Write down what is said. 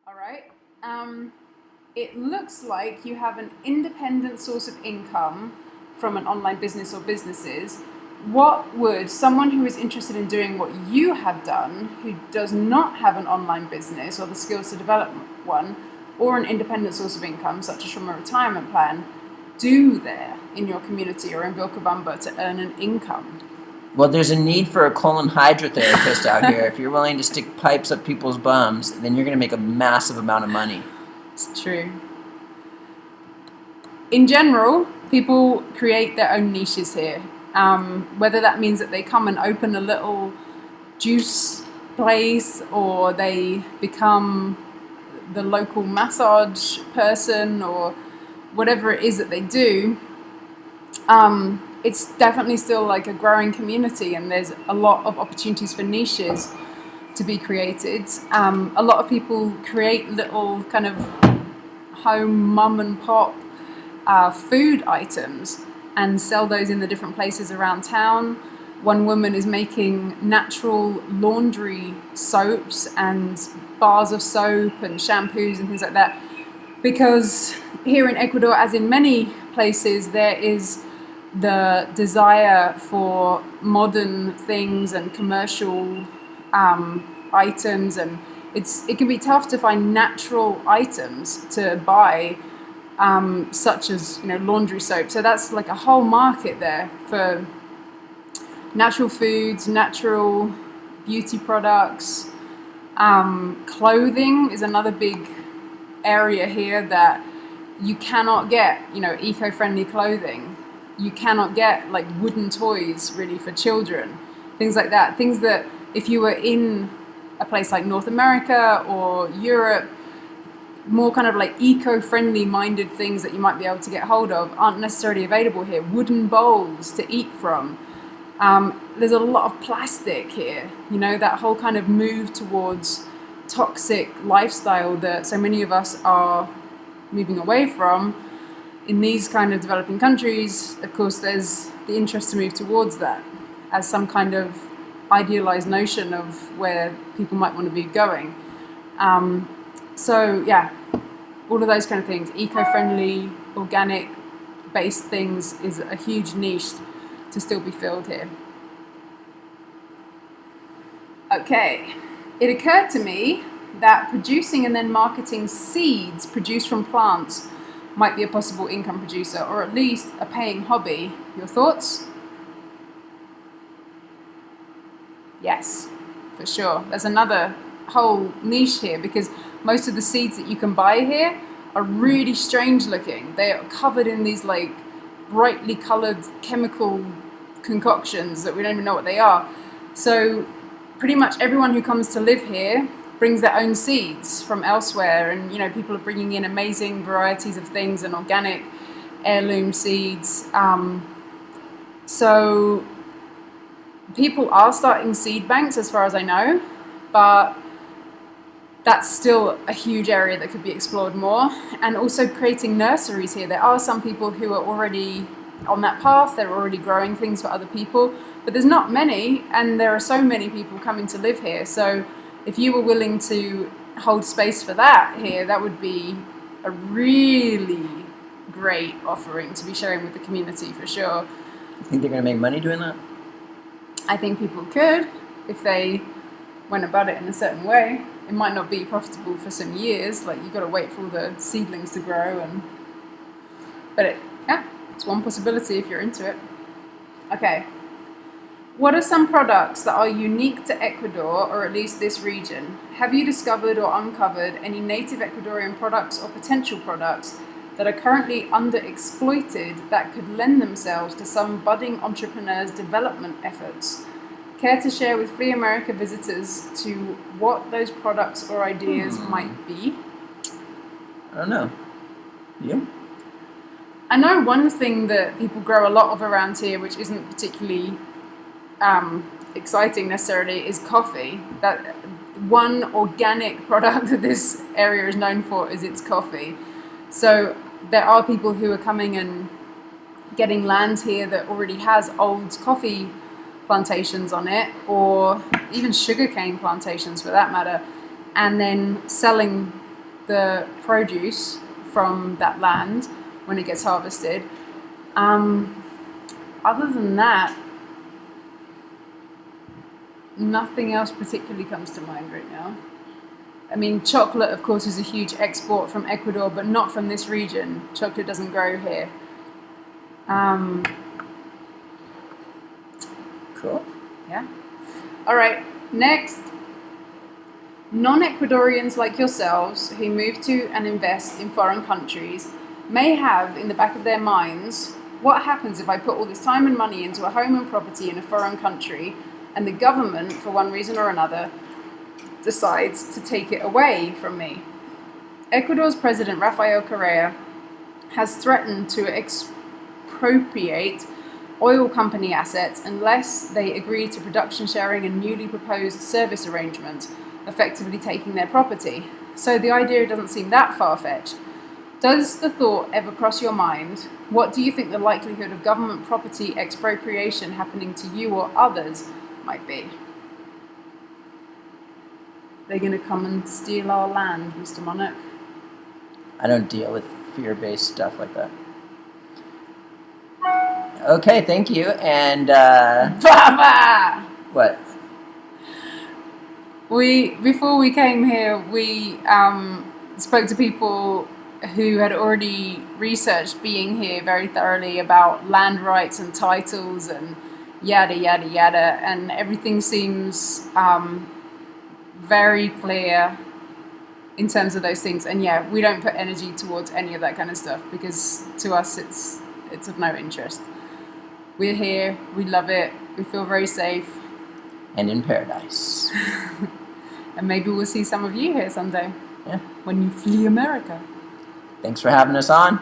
All right. It looks like you have an independent source of income from an online business or businesses. What would someone who is interested in doing what you have done, who does not have an online business or the skills to develop one, or an independent source of income, such as from a retirement plan, do there in your community or in Vilcabamba to earn an income? Well, there's a need for a colon hydrotherapist out here. If you're willing to stick pipes up people's bums, then you're going to make a massive amount of money. It's true. In general, people create their own niches here. Whether that means that they come and open a little juice place, or they become the local massage person, or whatever it is that they do, it's definitely still like a growing community, and there's a lot of opportunities for niches to be created. A lot of people create little kind of home mum and pop food items and sell those in the different places around town. One woman is making natural laundry soaps and bars of soap and shampoos and things like that, because here in Ecuador, as in many places, there is the desire for modern things and commercial items, and it can be tough to find natural items to buy, such as laundry soap. So that's like a whole market there for natural foods, natural beauty products. Clothing is another big area here that you cannot get, eco-friendly clothing. You cannot get like wooden toys really for children, things like that. Things that if you were in a place like North America or Europe, more kind of like eco-friendly minded things that you might be able to get hold of aren't necessarily available here. Wooden bowls to eat from. There's a lot of plastic here, that whole kind of move towards toxic lifestyle that so many of us are moving away from. In these kind of developing countries, of course, there's the interest to move towards that as some kind of idealized notion of where people might want to be going. So yeah, all of those kind of things, eco-friendly, organic-based things, is a huge niche to still be filled here. Okay, it occurred to me that producing and then marketing seeds produced from plants might be a possible income producer, or at least a paying hobby. Your thoughts? Yes, for sure. There's another whole niche here, because most of the seeds that you can buy here are really strange looking. They are covered in these like brightly colored chemical concoctions that we don't even know what they are. So pretty much everyone who comes to live here brings their own seeds from elsewhere, and people are bringing in amazing varieties of things and organic heirloom seeds. So people are starting seed banks, as far as I know, but that's still a huge area that could be explored more. And also creating nurseries here. There are some people who are already on that path. They're already growing things for other people, but there's not many, and there are so many people coming to live here. So if you were willing to hold space for that here, that would be a really great offering to be sharing with the community, for sure. You think they're going to make money doing that? I think people could, if they went about it in a certain way. It might not be profitable for some years, like you've got to wait for all the seedlings to grow, but it's one possibility if you're into it. Okay. What are some products that are unique to Ecuador, or at least this region? Have you discovered or uncovered any native Ecuadorian products or potential products that are currently underexploited that could lend themselves to some budding entrepreneurs' development efforts? Care to share with Free America visitors to what those products or ideas might be? I don't know. You? I know one thing that people grow a lot of around here, which isn't particularly exciting necessarily, is coffee. That one organic product that this area is known for is its coffee. So there are people who are coming and getting land here that already has old coffee plantations on it, or even sugarcane plantations for that matter, and then selling the produce from that land when it gets harvested. Other than that, nothing else particularly comes to mind right now. I mean, chocolate, of course, is a huge export from Ecuador, but not from this region. Chocolate doesn't grow here. Cool. Yeah. All right. Next, non-Ecuadorians like yourselves who move to and invest in foreign countries may have in the back of their minds, what happens if I put all this time and money into a home and property in a foreign country and the government, for one reason or another, decides to take it away from me? Ecuador's President Rafael Correa has threatened to expropriate oil company assets unless they agree to production sharing and newly proposed service arrangements, effectively taking their property. So the idea doesn't seem that far-fetched. Does the thought ever cross your mind? What do you think the likelihood of government property expropriation happening to you or others might be? They're going to come and steal our land, Mr. Monarch. I don't deal with fear-based stuff like that. Okay, thank you. And Baba! what? Before we came here, we spoke to people who had already researched being here very thoroughly about land rights and titles and yada yada yada, and everything seems very clear in terms of those things. And yeah, we don't put energy towards any of that kind of stuff because to us it's of no interest. We're here, we love it, we feel very safe. And in paradise. And maybe we'll see some of you here someday. Yeah. When you flee America. Thanks for having us on.